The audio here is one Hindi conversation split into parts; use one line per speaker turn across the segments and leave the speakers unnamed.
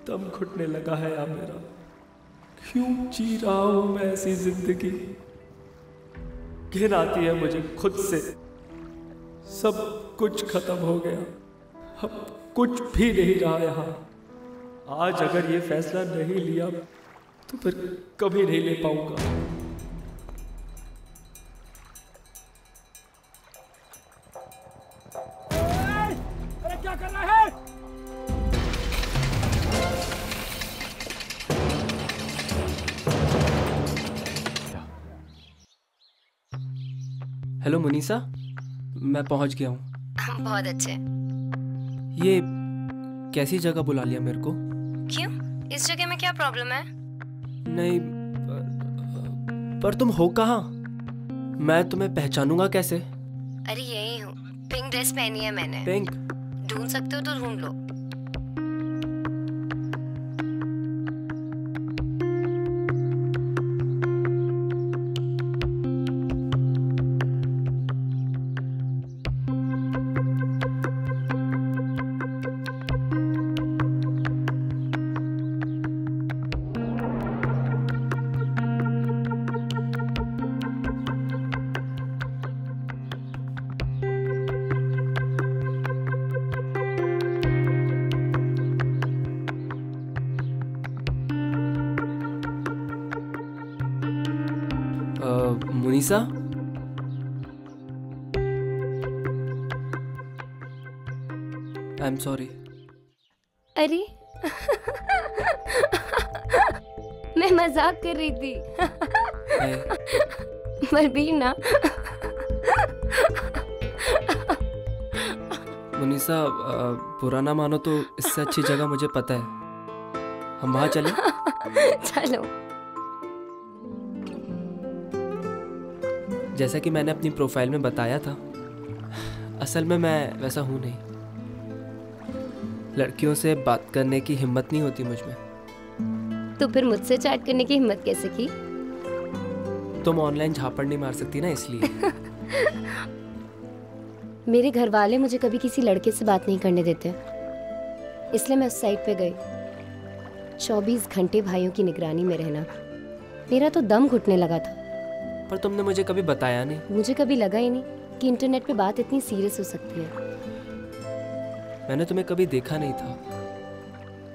दम घुटने लगा है यार मेरा। क्यों जी रहा हूं मैं ऐसी जिंदगी? घिन आती है मुझे खुद से। सब कुछ खत्म हो गया, अब कुछ भी नहीं रहा यहाँ। आज अगर ये फैसला नहीं लिया तो फिर कभी नहीं ले पाऊंगा।
अरे क्या कर रहा है?
हेलो मुनीसा, मैं पहुंच गया हूँ।
बहुत अच्छे।
ये कैसी जगह बुला लिया मेरे को?
क्यों? इस जगह में क्या प्रॉब्लम है?
नहीं, पर तुम हो कहाँ? मैं तुम्हें पहचानूंगा कैसे?
अरे यही हूँ। पिंक ड्रेस पहनी है मैंने।
पिंक?
ढूंढ सकते हो तो ढूंढ लो।
मुनीसा? I am sorry.
अरे मैं मजाक कर रही थी। बलबीर ना।
मुनीसा, बुरा ना मानो तो इससे अच्छी जगह मुझे पता है, हम वहाँ चलें?
चलो।
जैसा कि मैंने अपनी प्रोफाइल में बताया था, असल में मैं वैसा हूँ नहीं। लड़कियों से बात करने की हिम्मत नहीं होती मुझ में।
तो फिर मुझसे चैट करने की हिम्मत कैसे की?
तुम ऑनलाइन झापड़ नहीं मार सकती ना, इसलिए।
मेरे घर वाले मुझे कभी किसी लड़के से बात नहीं करने देते, इसलिए मैं उस साइट पे गई। 24 घंटे भाइयों की निगरानी में रहना, मेरा तो दम घुटने लगा था।
पर तुमने मुझे कभी बताया नहीं।
मुझे कभी लगा ही नहीं कि इंटरनेट पे बात इतनी सीरियस हो सकती है।
मैंने तुम्हें कभी देखा नहीं था,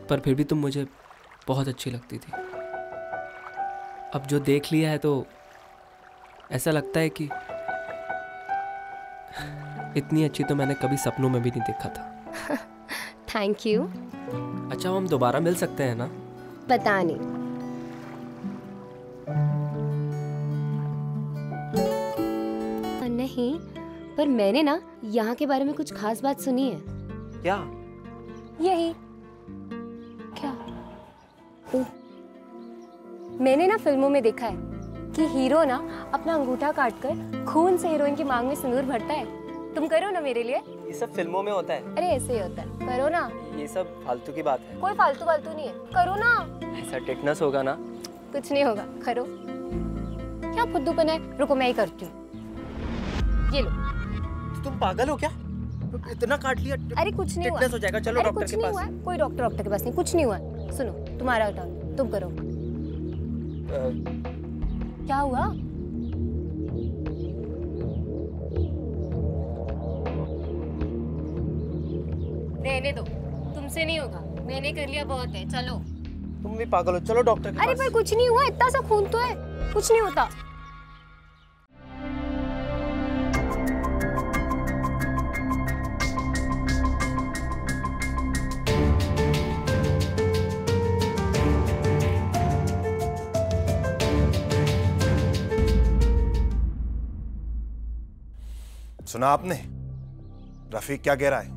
पर फिर भी तुम मुझे बहुत अच्छी लगती थी। अब जो देख लिया है तो ऐसा लगता है कि इतनी अच्छी तो मैंने कभी सपनों में भी नहीं देखा था।
Thank you.
अच्छा, हम दोबारा मिल सकते हैं ना?
पता नहीं। नहीं, पर मैंने ना यहाँ के बारे में कुछ खास बात सुनी है।
क्या?
यही। क्या? मैंने ना फिल्मों में देखा है कि हीरो ना अपना अंगूठा काटकर खून से हीरोइन की मांग में सिंदूर भरता है। तुम करो ना मेरे लिए।
ये सब फिल्मों में होता है।
अरे ऐसे ही होता है, करो ना।
ये सब फालतू की बात है।
कोई फालतू नहीं है, करो ना।
ऐसा टेटनस होगा ना?
कुछ नहीं होगा, करो। क्या फुद्दूपन है? रुको मैं ही करती हूँ। ये लो।
तुम पागल हो क्या? इतना काट लिया।
अरे कुछ नहीं हुआ।
हो जाएगा, चलो डॉक्टर के पास।
कोई डॉक्टर के पास नहीं, कुछ नहीं हुआ। सुनो, तुम्हारा टर्न, तुम करो। क्या हुआ? रहने दो, तुमसे नहीं होगा। मैंने कर लिया, बहुत है। चलो।
तुम भी पागल हो, चलो डॉक्टर के पास।
अरे पर कुछ नहीं हुआ, इतना सा खून तो है, कुछ नहीं होता।
सुना आपने? रफीक क्या कह रहा है?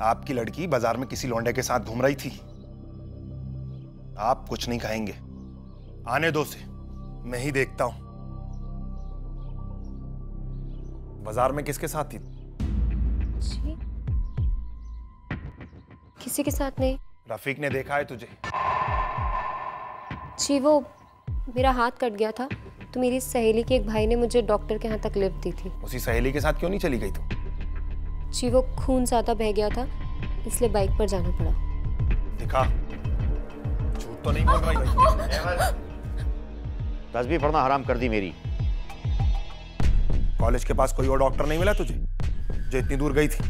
आपकी लड़की बाजार में किसी लौंडे के साथ घूम रही थी। आप कुछ नहीं कहेंगे, आने दो उसे, मैं ही देखता हूं। बाजार में किसके साथ थी?
जी, किसी के साथ नहीं।
रफीक ने देखा है तुझे?
जी, वो मेरा हाथ कट गया था तो मेरी सहेली के एक भाई ने मुझे डॉक्टर के यहाँ तक लिफ्ट दी थी।
उसी सहेली के साथ क्यों नहीं चली गई तू?
जी, वो खून ज्यादा बह गया था इसलिए बाइक पर जाना पड़ा।
दिखा, झूठ तो नहीं बोल रही।
तस्बीह पढ़ना हराम कर दी मेरी।
कॉलेज के पास कोई और डॉक्टर नहीं मिला तुझे जो इतनी दूर गई थी?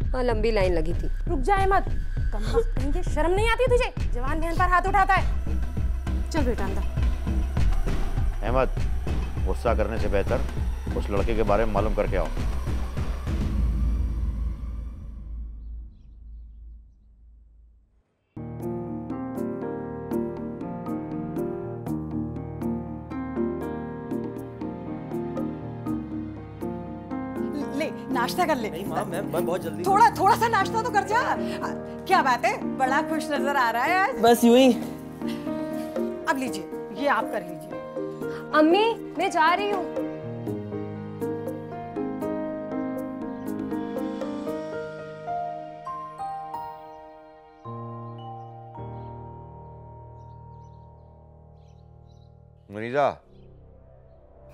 वहाँ लंबी लाइन लगी थी।
रुक जा अहमद, कमबख्त कहीं शर्म नहीं आती तुझे? जवान बहन पर हाथ उठाता है। चल बेटा अंदर।
अहमद, गुस्सा करने से बेहतर उस लड़के के बारे में मालूम करके आओ।
नाश्ता कर ले।
नहीं माँ, मैं बहुत जल्दी।
थोड़ा सा नाश्ता तो कर जा। क्या बात है, बड़ा खुश नजर आ रहा है आज।
बस यूं ही।
अब लीजिए, ये आप कर लीजिए।
अम्मी, मैं जा रही हूँ।
मुनीजा,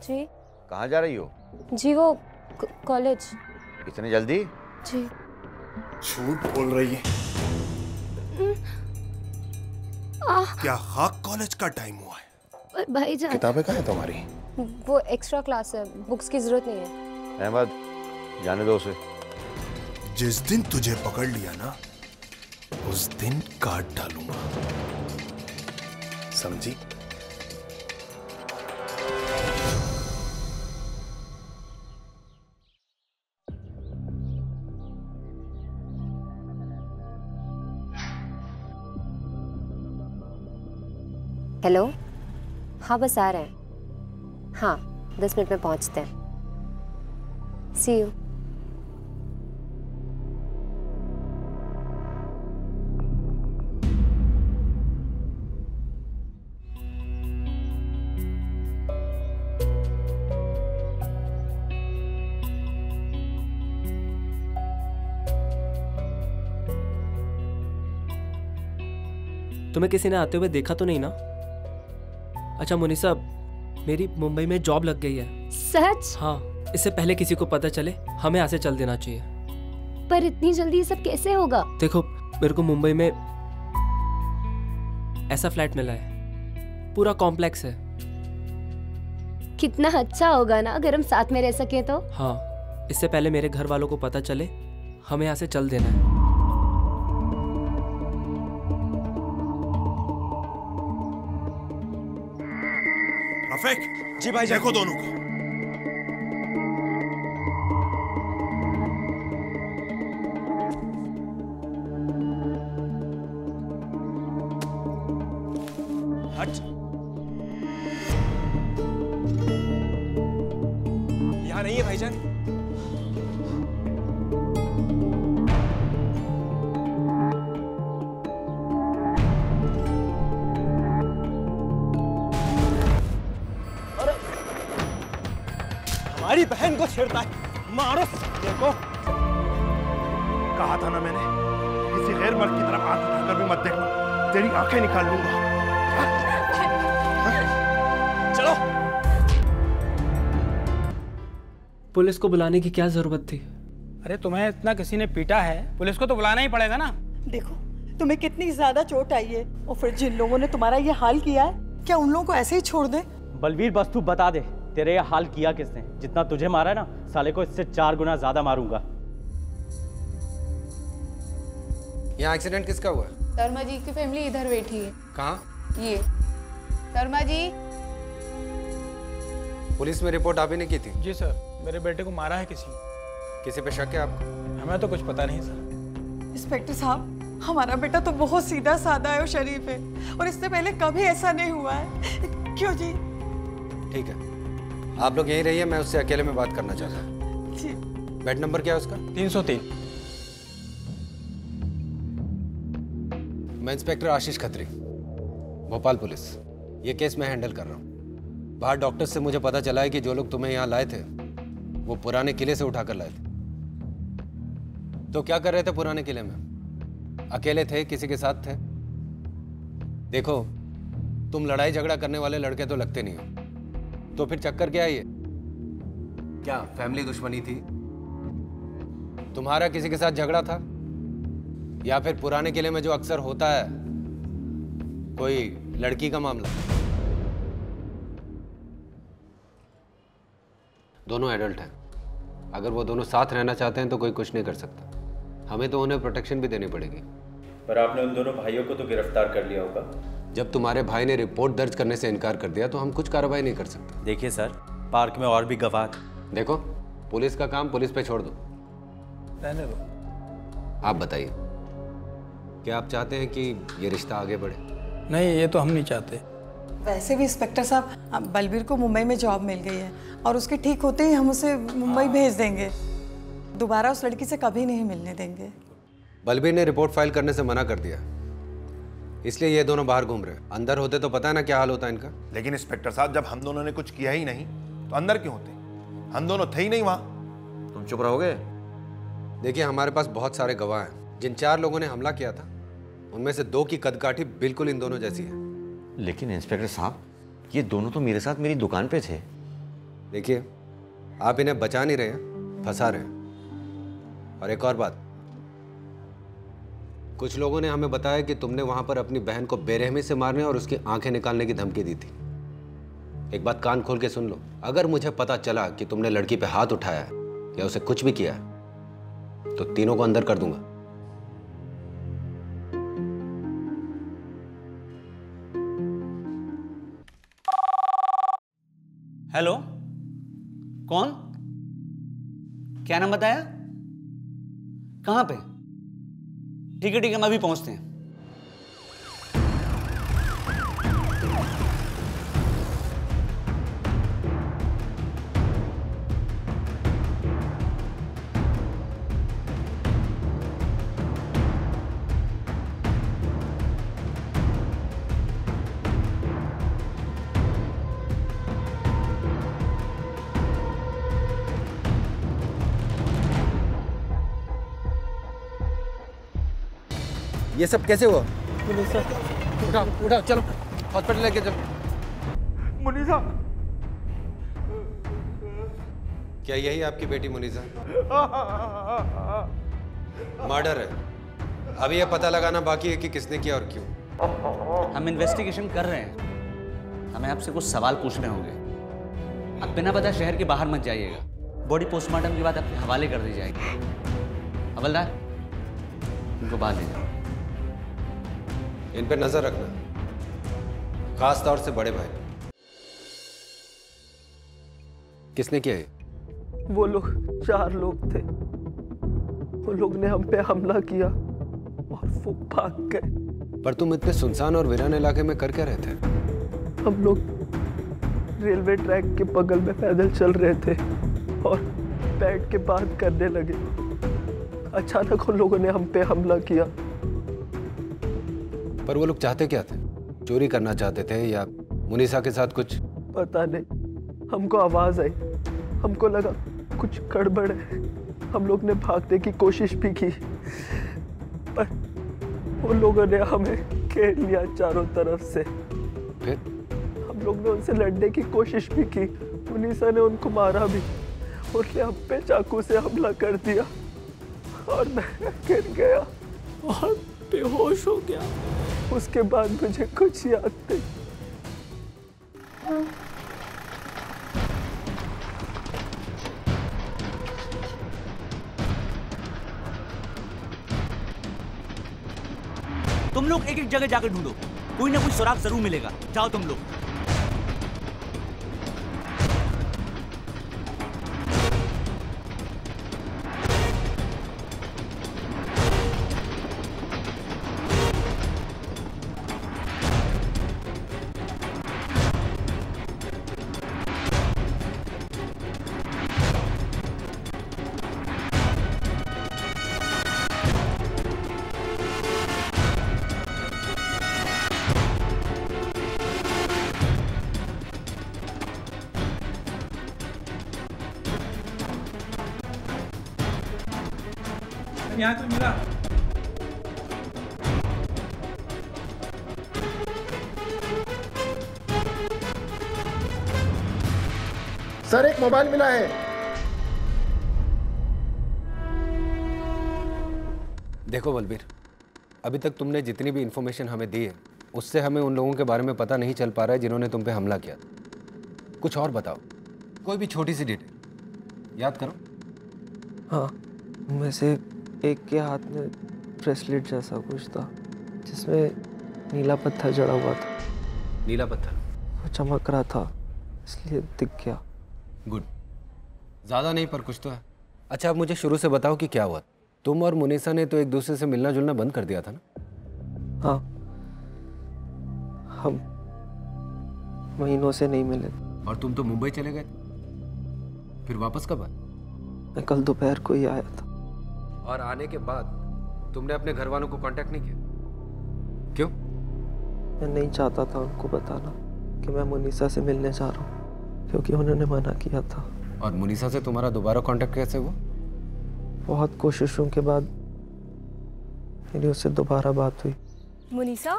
जी
कहाँ जा रही हो?
जी, वो कॉलेज।
इतनी जल्दी?
जी।
झूठ बोल रही है। क्या खाक कॉलेज का टाइम हुआ है?
भाईजान,
किताबें कहाँ है तुम्हारी?
वो एक्स्ट्रा क्लास है, बुक्स की जरूरत नहीं है।
अहमद, जाने दो उसे।
जिस दिन तुझे पकड़ लिया ना, उस दिन काट डालूंगा, समझी?
हेलो, हाँ बस आ रहे हैं। हाँ, 10 मिनट में पहुंचते हैं। सी यू।
तुम्हें किसी ने आते हुए देखा तो नहीं ना? अच्छा मुनीसा, मेरी मुंबई में जॉब लग गई है।
सच?
हाँ, इससे पहले किसी को पता चले हमें यहाँ से चल देना चाहिए।
पर इतनी जल्दी ये सब कैसे होगा?
देखो, मेरे को मुंबई में ऐसा फ्लैट मिला है, पूरा कॉम्प्लेक्स है।
कितना अच्छा होगा ना अगर हम साथ में रह सके तो।
हाँ, इससे पहले मेरे घर वालों को पता चले हमें यहाँ से चल देना है।
रफीक जी भाई, देखो दोनों को।
हट, यहाँ नहीं है भाईजान। हमारी बहन को छेड़ता है, मारो देखो।
कहा था ना मैंने, किसी गैर मर्द की तरफ आंख उठाकर भी मत देखना, तेरी आंखें निकाल लूंगा।
चलो।
पुलिस को बुलाने की क्या जरूरत थी?
अरे तुम्हें इतना किसी ने पीटा है, पुलिस को तो बुलाना ही पड़ेगा ना।
देखो तुम्हें कितनी ज्यादा चोट आई है, और फिर जिन लोगों ने तुम्हारा ये हाल किया है, क्या उन लोगों को ऐसे ही छोड़ दे?
बलवीर, बस तू बता दे, तेरे ये हाल किया किसने? जितना तुझे मारा है ना, साले को इससे 4 गुना ज्यादा मारूंगा।
यहाँ एक्सीडेंट किसका हुआ है?
शर्मा जी की फैमिली इधर बैठी है।
कहाँ?
ये शर्मा जी।
पुलिस में रिपोर्ट आप ही ने की थी?
जी सर, मेरे बेटे को मारा है
किसी पे शक है आपको?
हमें तो कुछ पता नहीं सर।
इंस्पेक्टर साहब, हमारा बेटा तो बहुत सीधा साधा है और शरीफ है, और इससे पहले कभी ऐसा नहीं हुआ है। क्यों जी?
ठीक है, आप लोग यहीं रहिए, मैं उससे अकेले में बात करना चाहता हूँ।
जी।
बेड नंबर क्या है उसका?
303।
मैं इंस्पेक्टर आशीष खत्री, भोपाल पुलिस। ये केस मैं हैंडल कर रहा हूँ। बाहर डॉक्टर से मुझे पता चला है कि जो लोग तुम्हें यहाँ लाए थे वो पुराने किले से उठाकर लाए थे। तो क्या कर रहे थे पुराने किले में? अकेले थे, किसी के साथ थे? देखो, तुम लड़ाई झगड़ा करने वाले लड़के तो लगते नहीं हो, तो फिर चक्कर क्या है ये? क्या फैमिली दुश्मनी थी? तुम्हारा किसी के साथ झगड़ा था या फिर पुराने किले में जो अक्सर होता है, कोई लड़की का मामला? दोनों एडल्ट हैं। अगर वो दोनों साथ रहना चाहते हैं तो कोई कुछ नहीं कर सकता। हमें तो उन्हें प्रोटेक्शन भी देनी पड़ेगी।
पर आपने उन दोनों भाइयों को तो गिरफ्तार कर लिया होगा।
जब तुम्हारे भाई ने रिपोर्ट दर्ज करने से इनकार कर दिया तो हम कुछ कार्रवाई नहीं कर सकते।
देखिए सर, पार्क में और भी गवाह।
देखो, पुलिस का काम पुलिस पे छोड़ दो।
रहने दो।
आप बताइए, क्या आप चाहते हैं कि ये रिश्ता आगे बढ़े?
नहीं, ये तो हम नहीं चाहते।
वैसे भी इंस्पेक्टर साहब, बलबीर को मुंबई में जॉब मिल गई है और उसके ठीक होते ही हम उसे मुंबई भेज देंगे। दोबारा उस लड़की से कभी नहीं मिलने देंगे।
बलबीर ने रिपोर्ट फाइल करने से मना कर दिया, इसलिए ये दोनों बाहर घूम रहे हैं। अंदर होते तो पता है ना क्या हाल होता है इनका।
लेकिन इंस्पेक्टर साहब, जब हम दोनों ने कुछ किया ही नहीं तो अंदर क्यों होते? हम दोनों थे ही नहीं वहां।
तुम चुप रहोगे?
देखिए, हमारे पास बहुत सारे गवाह हैं। जिन 4 लोगों ने हमला किया था उनमें से 2 की कदकाठी बिल्कुल इन दोनों जैसी है।
लेकिन इंस्पेक्टर साहब, ये दोनों तो मेरे साथ मेरी दुकान पे थे।
देखिए, आप इन्हें बचा नहीं रहे हैं, फंसा रहे हैं। और एक और बात, कुछ लोगों ने हमें बताया कि तुमने वहां पर अपनी बहन को बेरहमी से मारने और उसकी आंखें निकालने की धमकी दी थी। एक बात कान खोल के सुन लो, अगर मुझे पता चला कि तुमने लड़की पे हाथ उठाया है या उसे कुछ भी किया है तो तीनों को अंदर कर दूंगा।
हेलो, कौन? क्या नाम बताया? कहां पे? ठीक है हम अभी पहुंचते हैं।
ये सब कैसे हुआ? उठाओ, चलो हॉस्पिटल लेके चलो।
मुनीसा,
क्या यही आपकी बेटी मुनीसा? मर्डर है। अभी यह पता लगाना बाकी है कि किसने किया और क्यों।
हम इन्वेस्टिगेशन कर रहे हैं। हमें आपसे कुछ सवाल पूछने होंगे। आप बिना पता शहर के बाहर मत जाइएगा। बॉडी पोस्टमार्टम के बाद आपके हवाले कर दी जाएगी। हवलदार, उनको बाहर ले जाओ।
इन पे नजर रखना, खास तौर से बड़े भाई। किसने किया ये?
वो लोग 4 लोग थे। वो लोग ने हम पे हमला किया और वो भाग गए।
पर तुम इतने सुनसान और वीरान इलाके में कर क्या रहे थे?
हम लोग रेलवे ट्रैक के बगल में पैदल चल रहे थे और बैठ के बात करने लगे। अचानक उन लोगों ने हम पे हमला किया।
पर वो लोग चाहते क्या थे? चोरी करना चाहते थे या मुनीसा के साथ कुछ?
पता नहीं, हमको आवाज आई, हमको लगा कुछ गड़बड़ है। हम लोग ने भागने की कोशिश भी की, पर वो लोगों ने हमें घेर लिया चारों तरफ से।
फिर
हम लोग ने उनसे लड़ने की कोशिश भी की। मुनीसा ने उनको मारा भी। उसने हम पे चाकू से हमला कर दिया और मैं गिर गया और बेहोश हो गया। उसके बाद मुझे कुछ याद नहीं।
तुम लोग एक एक जगह जाकर ढूंढो, कोई ना कोई सुराग जरूर मिलेगा। जाओ तुम लोग।
यहाँ तो मिला।
सर, एक मोबाइल मिला है।
देखो बलबीर, अभी तक तुमने जितनी भी इंफॉर्मेशन हमें दी है उससे हमें उन लोगों के बारे में पता नहीं चल पा रहा है जिन्होंने तुम पे हमला किया। कुछ और बताओ, कोई भी छोटी सी डिटेल याद करो।
हाँ, उनमें से एक के हाथ में ब्रेसलेट जैसा कुछ था जिसमें नीला पत्थर जड़ा हुआ था।
नीला पत्थर?
वो चमक रहा था इसलिए दिख गया।
गुड, ज़्यादा नहीं पर कुछ तो है। अच्छा, अब मुझे शुरू से बताओ कि क्या हुआ। तुम और मुनीसा ने तो एक दूसरे से मिलना जुलना बंद कर दिया था ना?
हाँ, हम महीनों से नहीं मिले।
और तुम तो मुंबई चले गए, फिर वापस कब आए?
मैं कल दोपहर को ही आया था।
और आने के बाद तुमने अपने घर वालों को कांटेक्ट नहीं किया? क्यों?
मैं नहीं चाहता था उनको बताना कि मैं मुनीसा से मिलने जा रहा हूँ, क्योंकि उन्होंने मना किया था।
और मुनीसा से तुम्हारा दोबारा कांटेक्ट कैसे हुआ?
बहुत कोशिशों के बाद मेरी उससे दोबारा बात हुई।
मुनीसा,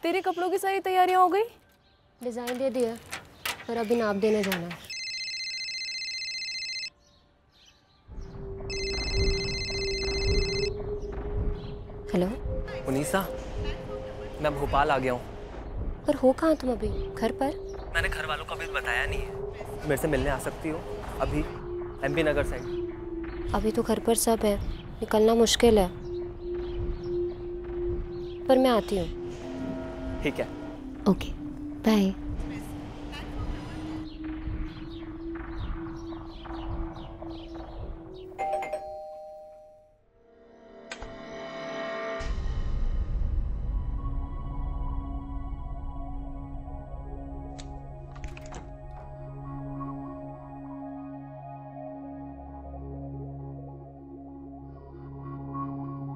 तेरे कपड़ों की सारी तैयारियां हो गई?
डिज़ाइन दे दिया और अभी नाप देने जाना है। हेलो
मुनीसा, मैं भोपाल आ गया हूँ।
पर हो कहाँ तुम अभी? घर पर?
मैंने घर वालों को अभी बताया नहीं है। मेरे से मिलने आ सकती हो अभी MP नगर साइड।
अभी तो घर पर सब है, निकलना मुश्किल है, पर मैं आती हूँ।
ठीक है,
ओके, बाय।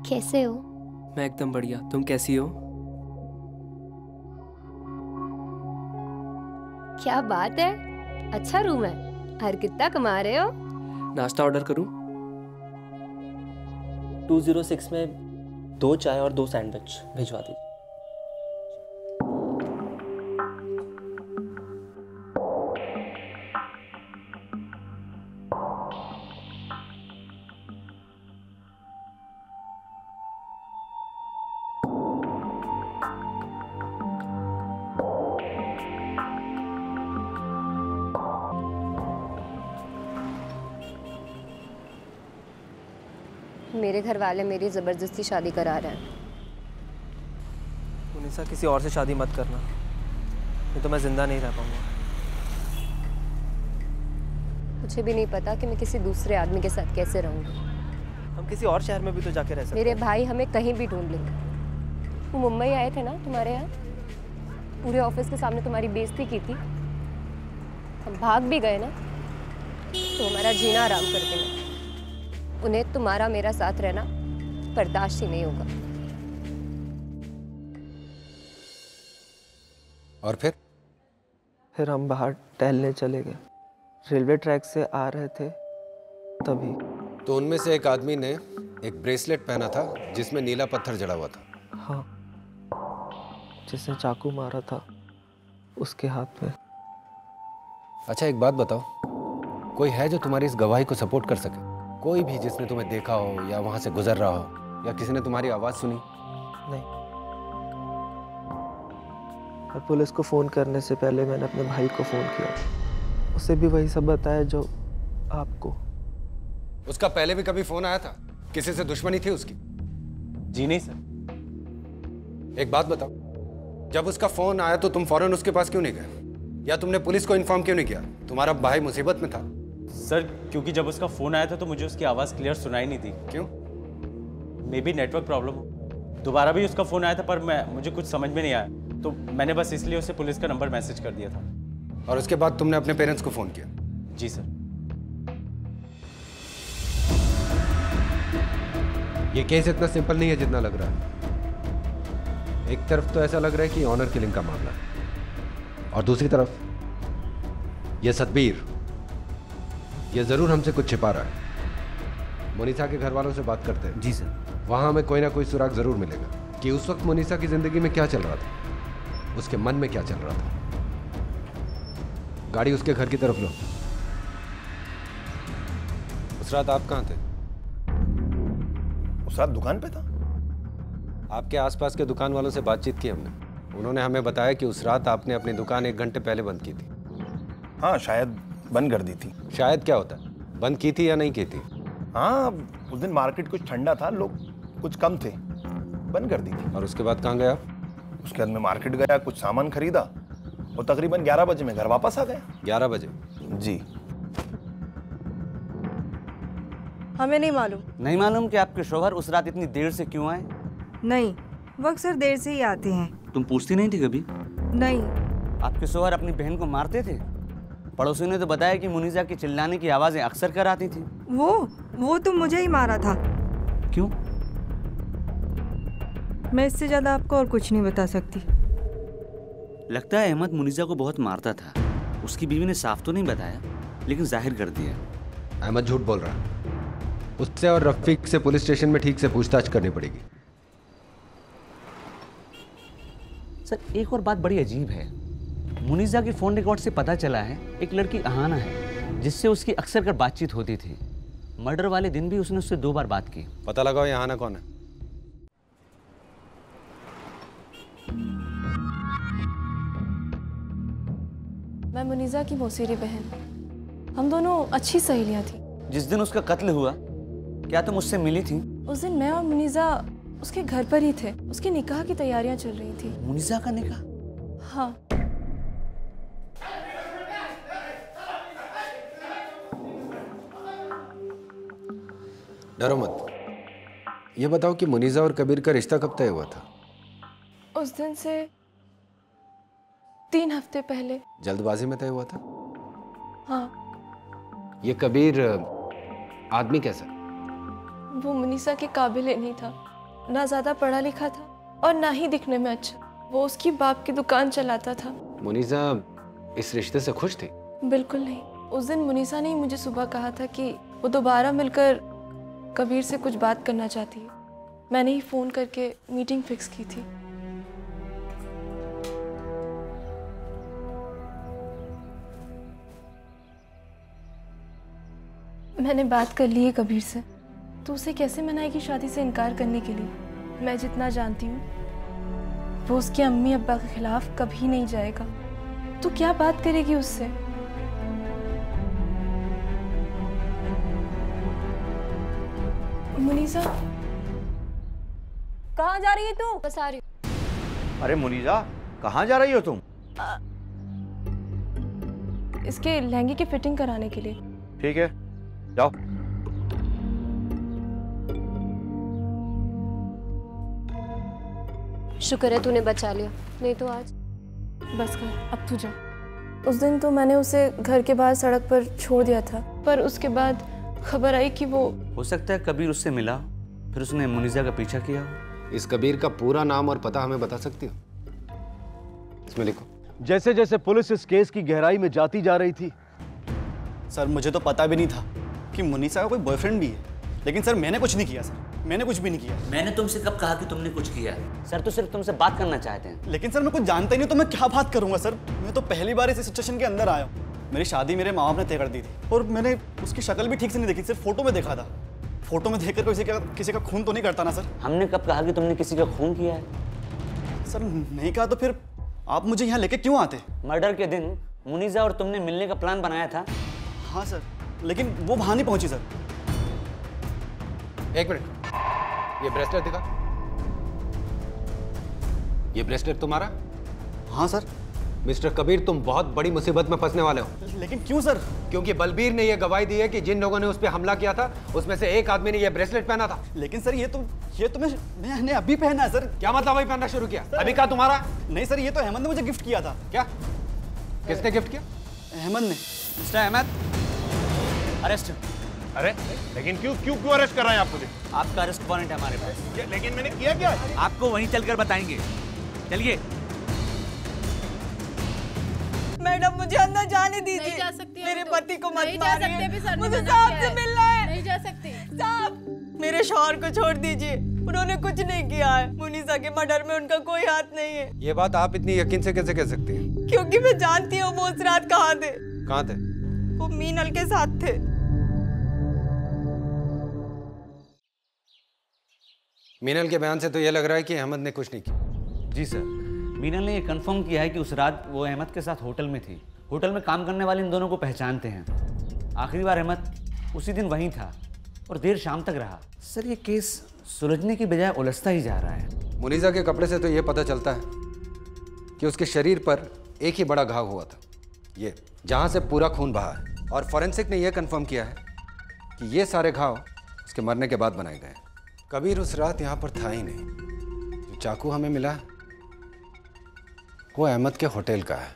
कैसे हो?
मैं एकदम बढ़िया, तुम कैसी हो?
क्या बात है, अच्छा रूम है। हर कितना कमा रहे हो?
नाश्ता ऑर्डर करूं? 206 में 2 चाय और 2 सैंडविच भिजवा दीजिए।
मेरे घर वाले मेरी ज़बरदस्ती शादी करा रहे हैं।
मुनीसा, किसी और से शादी मत करना, नहीं तो मैं जिंदा नहीं रह पाऊंगा।
मुझे भी नहीं पता कि मैं किसी दूसरे आदमी के साथ कैसे रहूंगी।
हम किसी और शहर में भी तो जाके रह सकते हैं।
मेरे भाई हमें कहीं भी ढूंढ लेंगे। वो मुंबई आए थे ना तुम्हारे यहाँ, पूरे ऑफिस के सामने तुम्हारी बेइज्जती की थी। हम भाग भी गए ना तो हमारा जीना आराम कर देंगे। उन्हें तुम्हारा मेरा साथ रहना बर्दाश्त ही नहीं होगा।
और फिर
हम बाहर टहलने चले गए। रेलवे ट्रैक से आ रहे थे तभी।
तो उनमें से एक आदमी ने एक ब्रेसलेट पहना था जिसमें नीला पत्थर जड़ा हुआ था।
हाँ, जिसने चाकू मारा था उसके हाथ में।
अच्छा, एक बात बताओ, कोई है जो तुम्हारी इस गवाही को सपोर्ट कर सके? कोई भी जिसने तुम्हें देखा हो या वहां से गुजर रहा हो या किसी ने तुम्हारी आवाज सुनी?
नहीं, और पुलिस को फोन करने से पहले मैंने अपने भाई को फोन किया। उसे भी वही सब बताया जो आपको।
उसका पहले भी कभी फोन आया था? किसी से दुश्मनी थी उसकी?
जी नहीं सर।
एक बात बताओ, जब उसका फोन आया तो तुम फौरन उसके पास क्यों नहीं गए? या तुमने पुलिस को इन्फॉर्म क्यों नहीं किया? तुम्हारा भाई मुसीबत में था।
सर, क्योंकि जब उसका फोन आया था तो मुझे उसकी आवाज़ क्लियर सुनाई नहीं थी।
क्यों?
मे बी नेटवर्क प्रॉब्लम हो। दोबारा भी उसका फोन आया था पर मुझे कुछ समझ में नहीं आया, तो मैंने बस इसलिए उसे पुलिस का नंबर मैसेज कर दिया था।
और उसके बाद तुमने अपने पेरेंट्स को फोन किया?
जी सर।
ये केस इतना सिंपल नहीं है जितना लग रहा है। एक तरफ तो ऐसा लग रहा है कि ऑनर किलिंग का मामला है, और दूसरी तरफ ये सतबीर, ये जरूर हमसे कुछ छिपा रहा है। मुनीसा के घर वालों से बात करते हैं।
जी सर।
वहां हमें कोई ना कोई सुराग जरूर मिलेगा कि उस वक्त मुनीसा की जिंदगी में क्या चल रहा था, उसके मन में क्या चल रहा था। गाड़ी उसके घर की तरफ लो। उस रात आप कहाँ थे?
उस रात दुकान पे था।
आपके आसपास के दुकान वालों से बातचीत की हमने। उन्होंने हमें बताया कि उस रात आपने अपनी दुकान 1 घंटे पहले बंद की थी।
हाँ, शायद बंद कर दी थी।
शायद क्या होता है, बंद की थी या नहीं की थी?
हाँ, उस दिन मार्केट कुछ ठंडा था, लोग कुछ कम थे, बंद कर दी थी।
और उसके बाद कहाँ गया?
उसके बाद मैं मार्केट गया, कुछ सामान खरीदा और तकरीबन 11 बजे मैं घर वापस आ गया।
11 बजे?
जी।
हमें नहीं मालूम।
नहीं मालूम कि आपके शौहर उस रात इतनी देर से क्यों आए?
नहीं, वो अक्सर देर से ही आते हैं।
तुम पूछती नहीं थी कभी?
नहीं।
आपके शौहर अपनी बहन को मारते थे? पड़ोसियों ने तो बताया कि मुनीजा की चिल्लाने की आवाजें अक्सर कर आती थी।
वो तो मुझे ही मारा था।
क्यों?
मैं इससे ज्यादा आपको और कुछ नहीं बता सकती।
लगता है अहमद मुनीजा को बहुत मारता था। उसकी बीवी ने साफ तो नहीं बताया, लेकिन जाहिर कर दिया।
अहमद झूठ बोल रहा है। उससे और रफीक से पुलिस स्टेशन में ठीक से पूछताछ करनी पड़ेगी।
सर, एक और बात बड़ी अजीब है। मुनीजा के फोन रिकॉर्ड से पता चला है एक लड़की अहाना है, जिससे उसकी अक्सर कर बातचीत होती थी। मर्डर वाले दिन भी उसने उससे 2 बार बात की।
पता लगाओ ये अहाना कौन है।
मैं मुनीजा की मौसीरी बहन। हम दोनों अच्छी सहेलियां थी।
जिस दिन उसका कत्ल हुआ, क्या तुम उससे मिली थी?
उस दिन मैं और मुनीजा उसके घर पर ही थे। उसके निकाह की तैयारियां चल रही थी।
मुनीजा का निकाह?
हाँ।
डरो मत। ये बताओ कि मुनीजा और कबीर का रिश्ता कब तय हुआ था?
उस दिन से 3 हफ्ते पहले।
जल्दबाजी में तय हुआ था?
हाँ।
ये कबीर आदमी कैसा?
वो मुनीसा के काबिल ही नहीं था। ना ज्यादा पढ़ा लिखा था और ना ही दिखने में अच्छा। वो उसकी बाप की दुकान चलाता था।
मुनीसा इस रिश्ते से खुश थी?
बिल्कुल नहीं। उस दिन मुनीसा ने मुझे सुबह कहा था कि वो दोबारा मिलकर कबीर से कुछ बात करना चाहती है। मैंने ही फोन करके मीटिंग फिक्स की थी। मैंने बात कर ली है कबीर से। तो उसे कैसे मनाएगी शादी से इनकार करने के लिए? मैं जितना जानती हूँ वो उसके अम्मी अब्बा के खिलाफ कभी नहीं जाएगा। तो क्या बात करेगी उससे? मुनीसा,
कहाँ जा रही है तू?
बस आ रही हूँ।
अरे मुनीजा, कहाँ जा रही हो तुम?
इसके लहंगे की फिटिंग कराने के लिए।
ठीक है, जाओ।
शुक्र है तूने बचा लिया, नहीं तो आज।
बस कर, अब तू जा। उस दिन तो मैंने उसे घर के बाहर सड़क पर छोड़ दिया था, पर उसके बाद खबर आई कि वो।
हो सकता है कबीर उससे मिला, फिर उसने मुनीजा का पीछा किया।
इस कबीर का पूरा नाम और पता हमें बता सकती हो? इसमें लिखो।
जैसे जैसे पुलिस इस केस की गहराई में जाती जा रही थी।
सर, मुझे तो पता भी नहीं था कि मुनीसा का कोई बॉयफ्रेंड भी है। लेकिन सर, मैंने कुछ नहीं किया। सर, मैंने कुछ भी नहीं किया।
मैंने तुमसे कब कहा कि तुमने कुछ किया? सर तो सिर्फ तुमसे बात करना चाहते हैं।
लेकिन सर, मैं कुछ जानता ही नहीं तो मैं क्या बात करूंगा? सर, मैं तो पहली बार इस सिचुएशन के अंदर आया हूँ। मेरी शादी मेरे माँ बाप ने तय कर दी थी और मैंने उसकी शक्ल भी ठीक से नहीं देखी, सिर्फ फोटो में देखा था। फोटो में देखकर किसी का खून तो नहीं करता ना सर?
हमने कब कहा कि तुमने किसी का खून किया है?
सर, नहीं कहा तो फिर आप मुझे यहाँ लेके क्यों आते?
मर्डर के दिन मुनीजा और तुमने मिलने का प्लान बनाया था।
हाँ सर, लेकिन वो वहां नहीं पहुंची। सर,
एक मिनट, ये ब्रेसलेट दिखा। ये ब्रेसलेट तुम्हारा?
हाँ सर।
मिस्टर कबीर, तुम बहुत बड़ी मुसीबत में फंसने वाले हो।
लेकिन क्यों सर?
क्योंकि बलबीर ने यह गवाही दी है कि जिन लोगों ने उस पर हमला किया था उसमें से एक आदमी ने यह ब्रेसलेट पहना था।
लेकिन सर, ये तो मैंने अभी पहना है सर।
क्या मतलब अभी पहनना शुरू किया? अभी कहा तुम्हारा?
नहीं सर, ये तो अहमद ने मुझे गिफ्ट किया था।
क्या? किसने गिफ्ट किया?
अहमद ने।
Mr Ahmad, arrest.
अरे लेकिन क्यों अरेस्ट कर रहे हैं आप मुझे?
आपका अरेस्ट वारंट है हमारे पास।
लेकिन मैंने किया क्या?
आपको वहीं चलकर बताएंगे। चलिए।
मैडम, मुझे अंदर जाने दीजिए।
नहीं जा सकती।
मेरे पति को मत मारिए।
मुझे
साहब से मिलना है।
नहीं जा सकती।
साहब, मेरे शौहर को छोड़ दीजिए। उन्होंने कुछ नहीं किया है। मुनीसा के मर्डर में उनका कोई हाथ नहीं है।
ये बात आप इतनी यकीन से कैसे कह सकती हैं?
क्योंकि मैं जानती हूँ वो उस रात कहाँ थे।
कहाँ थे?
वो मीनल के साथ थे।
मीनल के बयान से तो ये लग रहा है कि अहमद ने कुछ नहीं किया।
जी सर, मीनल ने ये कंफर्म किया है कि उस रात वो अहमद के साथ होटल में थी। होटल में काम करने वाले इन दोनों को पहचानते हैं। आखिरी बार अहमद उसी दिन वहीं था और देर शाम तक रहा। सर ये केस सुलझने की बजाय उलझता ही जा रहा है।
मुनीसा के कपड़े से तो ये पता चलता है कि उसके शरीर पर एक ही बड़ा घाव हुआ था, ये जहाँ से पूरा खून बहा है। और फॉरेंसिक ने यह कंफर्म किया है कि ये सारे घाव उसके मरने के बाद बनाए गए। कबीर उस रात यहाँ पर था ही नहीं। जो चाकू हमें मिला वो अहमद के होटल का है।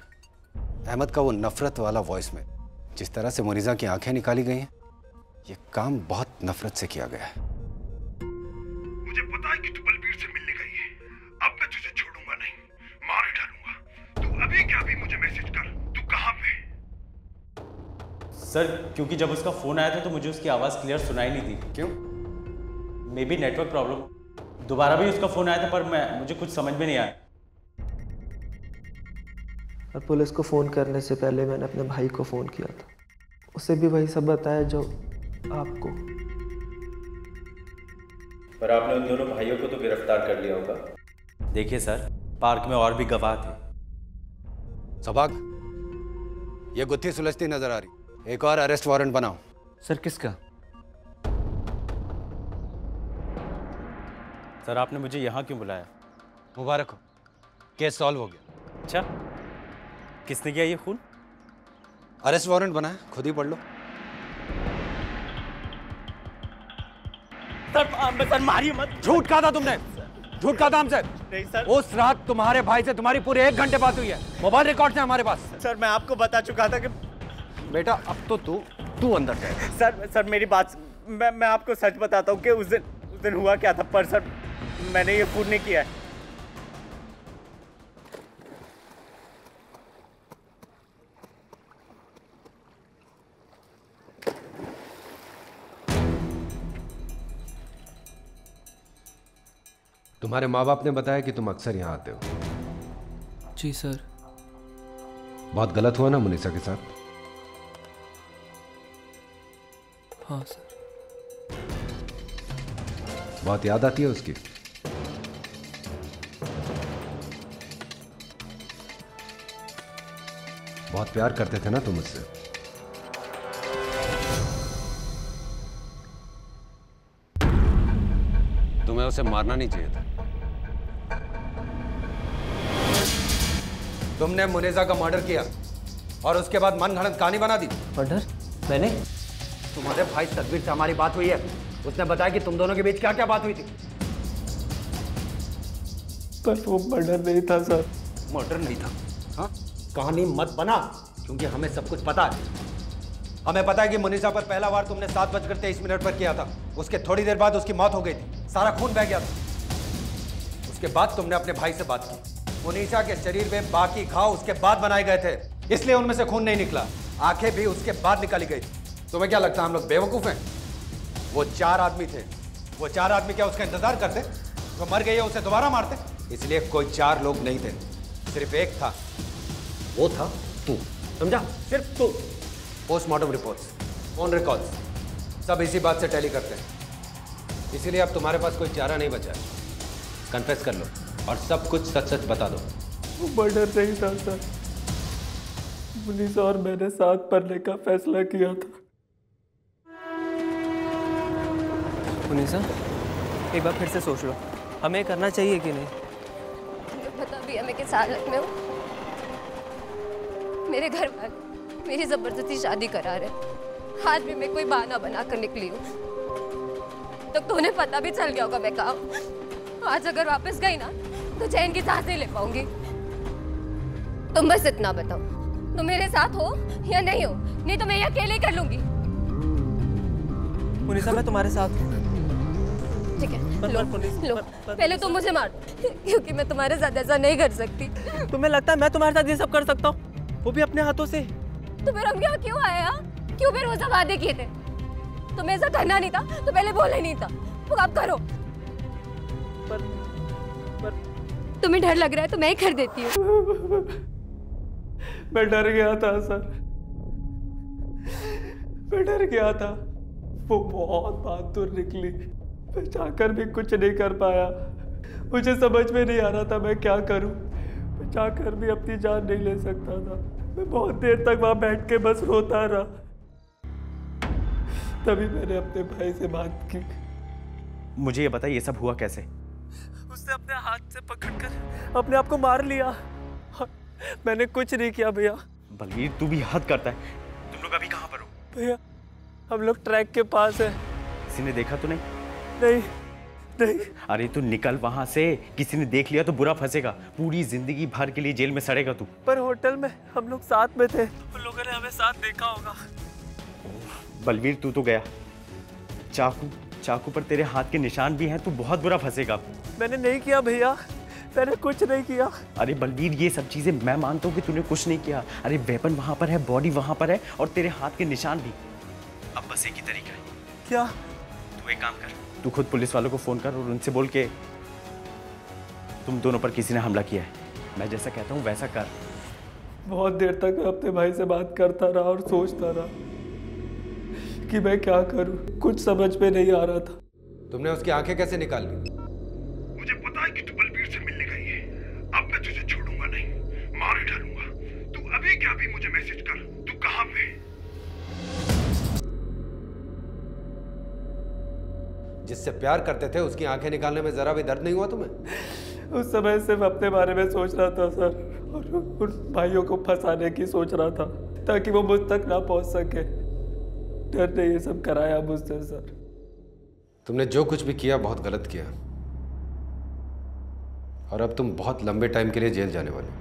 अहमद का वो नफरत वाला वॉइस में जिस तरह से मुनीसा की आंखें निकाली गई हैं, ये काम बहुत नफरत से किया गया है।
मुझे पता है कि तू बलबीर से मिलने गई है। अब मैं तुझे छोड़ूंगा नहीं, मार ही डालूंगा। तू अभी क्या भी मुझे मैसेज कर, तू कहाँ पे?
सर क्योंकि जब उसका फोन आया था तो मुझे उसकी आवाज़ क्लियर सुनाई नहीं दी।
क्यों?
May be network problem. दोबारा भी उसका फोन आया था पर मुझे कुछ समझ में नहीं आया।
और पुलिस को फ़ोन करने से पहले मैंने अपने भाई को फ़ोन किया था। उसे भी वही सब बताया जो आपको।
पर आपने उन दोनों भाइयों को तो गिरफ्तार कर लिया होगा। देखिए सर, पार्क में और भी गवाह थे।
सबाग, ये गुत्थी सुलझती नजर आ रही। एक और अरेस्ट वारंट बनाओ।
सर किसका?
सर आपने मुझे यहाँ क्यों बुलाया?
मुबारक हो, केस सॉल्व हो गया।
अच्छा, किसने किया ये खून?
अरेस्ट वारंट बना है, खुद ही पढ़ लो।
सर मारिए मत।
झूठ कहा था तुमने, झूठ कहा था हमसे।
नहीं सर।
उस रात तुम्हारे भाई से तुम्हारी पूरे 1 घंटे बात हुई है। मोबाइल रिकॉर्ड है हमारे पास।
सर मैं आपको बता चुका था कि
बेटा अब तो तू अंदर जाए।
सर मेरी बात, मैं आपको सच बताता हूँ कि उस दिन हुआ क्या था। पर सर मैंने ये खून नहीं किया है।
तुम्हारे माँ बाप ने बताया कि तुम अक्सर यहाँ आते हो।
जी सर।
बहुत गलत हुआ ना मुनीसा के साथ?
हाँ सर।
बहुत याद आती है उसकी? बहुत प्यार करते थे ना तुम उससे? तुम्हें उसे मारना नहीं चाहिए था। तुमने मुनीसा का मर्डर किया और उसके बाद मनगढ़ंत कहानी बना दी।
मर्डर?
मैंने?
तुम्हारे भाई तकबीर से हमारी बात हुई है। उसने बताया कि तुम दोनों के बीच क्या क्या बात हुई थी।
पर वो मर्डर नहीं था सर।
मर्डर नहीं था? हाँ, कहानी मत बना, क्योंकि हमें सब कुछ पता है।
हमें पता है कि मुनीसा पर पहला वार तुमने 7:23 पर किया था। उसके थोड़ी देर बाद उसकी मौत हो गई थी, सारा खून बह गया था। उसके बाद तुमने अपने भाई से बात की। मुनीसा के शरीर में बाकी घाव उसके बाद बनाए गए थे, इसलिए उनमें से खून नहीं निकला। आंखें भी उसके बाद निकाली गई। तुम्हें क्या लगता है हम लोग बेवकूफ हैं? वो 4 आदमी थे। वो 4 आदमी क्या उसका इंतजार करते? जो मर गई है उसे दोबारा मारते? इसलिए कोई 4 लोग नहीं थे, सिर्फ एक था।
वो था तू, समझा? सिर्फ तू।
पोस्टमार्टम रिपोर्ट्स, फोन रिकॉर्ड्स सब इसी बात से टैली करते हैं। इसीलिए अब तुम्हारे पास कोई चारा नहीं बचा है। कन्फेस कर लो और सब कुछ सच सच बता दो।
वो मर्डर नहीं था सर। मुनीसा और मैंने साथ पढ़ने का फैसला किया था।
मुनीसा, एक बार फिर से सोच लो, हमें करना चाहिए कि नहीं?
पता भी है मैं किस हालत में हूँ। मेरे घर वाले मेरी जबरदस्ती शादी करा रहे। आज भी मैं कोई बहाना बना कर निकली हूँ, तो तुम्हें पता भी चल गया होगा मैं कहाँ हूँ। आज अगर वापस गई ना तो चैन की सांस नहीं ले पाऊंगी। तुम बस इतना बताओ, तुम मेरे साथ हो या नहीं हो? नहीं तो मैं ये अकेले कर लूंगी।
मुनीसा मैं तुम्हारे साथ हूँ।
ठीक है, लो, पहले तुम मुझे मार दो, क्योंकि मैं तुम्हारे साथ ऐसा नहीं कर सकती।
तुम्हें लगता है मैं तुम्हारे साथ ये सब कर सकता हूँ, वो भी अपने हाथों से?
तो फिर हम यहाँ क्यों आए? क्यों फिर वो सब वादे किए थे? तुम्हें ऐसा करना नहीं था तो पहले बोले नहीं था, वो अब करो। पर तुम्हें डर लग रहा है तो मैं ही कर देती हूँ।
मैं डर गया था सर, मैं डर गया था। वो बहुत बहादुर निकली। मैं चाहकर भी कुछ नहीं कर पाया। मुझे समझ में नहीं आ रहा था मैं क्या करूं। मैं चाहकर भी अपनी जान नहीं ले सकता था। मैं बहुत देर तक वहां बैठ के बस रोता रहा। तभी मैंने अपने भाई से बात की।
मुझे ये बता, ये सब हुआ कैसे?
उसने अपने हाथ से पकड़कर अपने आप को मार लिया। मैंने कुछ नहीं किया भैया।
बलवीर, तू भी हद करता है। तुम लोग अभी कहाँ पर हो?
भैया हम लोग ट्रैक के पास है।
किसी ने देखा तो नहीं?
नहीं नहीं।
अरे तू निकल वहां से, किसी ने देख लिया तो बुरा फंसेगा। पूरी जिंदगी भर के लिए जेल में सड़ेगा तू।
पर होटल में हम लोग साथ में थे, उन लोगों ने हमें साथ देखा होगा।
बलवीर, तू तो गया। चाकू पर तेरे हाथ के निशान भी हैं, तू बहुत बुरा फंसेगा।
मैंने नहीं किया भैया, मैंने कुछ नहीं किया।
अरे बलवीर, ये सब चीजें मैं मानता हूँ कि तूने कुछ नहीं किया। अरे वेपन वहां पर है, बॉडी वहां पर है, और तेरे हाथ के निशान भी। अब बस एक ही तरीका है।
क्या?
तू एक काम कर, तू खुद पुलिस वालों को फोन कर और उनसे बोल के तुम दोनों पर किसी ने हमला किया है। मैं जैसा कहता हूँ वैसा कर।
बहुत देर तक मैं अपने भाई से बात करता रहा और सोचता रहा कि मैं क्या करूं। कुछ समझ में नहीं आ रहा था।
तुमने उसकी आंखें कैसे निकाल ली?
मुझे पता है कि तू बलबीर से मिलने गई है। अब मैं तुझे छोड़ूंगा नहीं, मार ही डालूंगा। तू अभी क्या अभी मुझे मैसेज कर, तू कहाँ पे?
जिससे प्यार करते थे उसकी आंखें निकालने में जरा भी दर्द नहीं हुआ तुम्हें?
उस समय सिर्फ अपने बारे में सोच रहा था सर, और उन भाइयों को फंसाने की सोच रहा था ताकि वो मुझ तक ना पहुंच सके। डर ने ये सब कराया मुझसे सर।
तुमने जो कुछ भी किया बहुत गलत किया, और अब तुम बहुत लंबे टाइम के लिए जेल जाने वाले हो।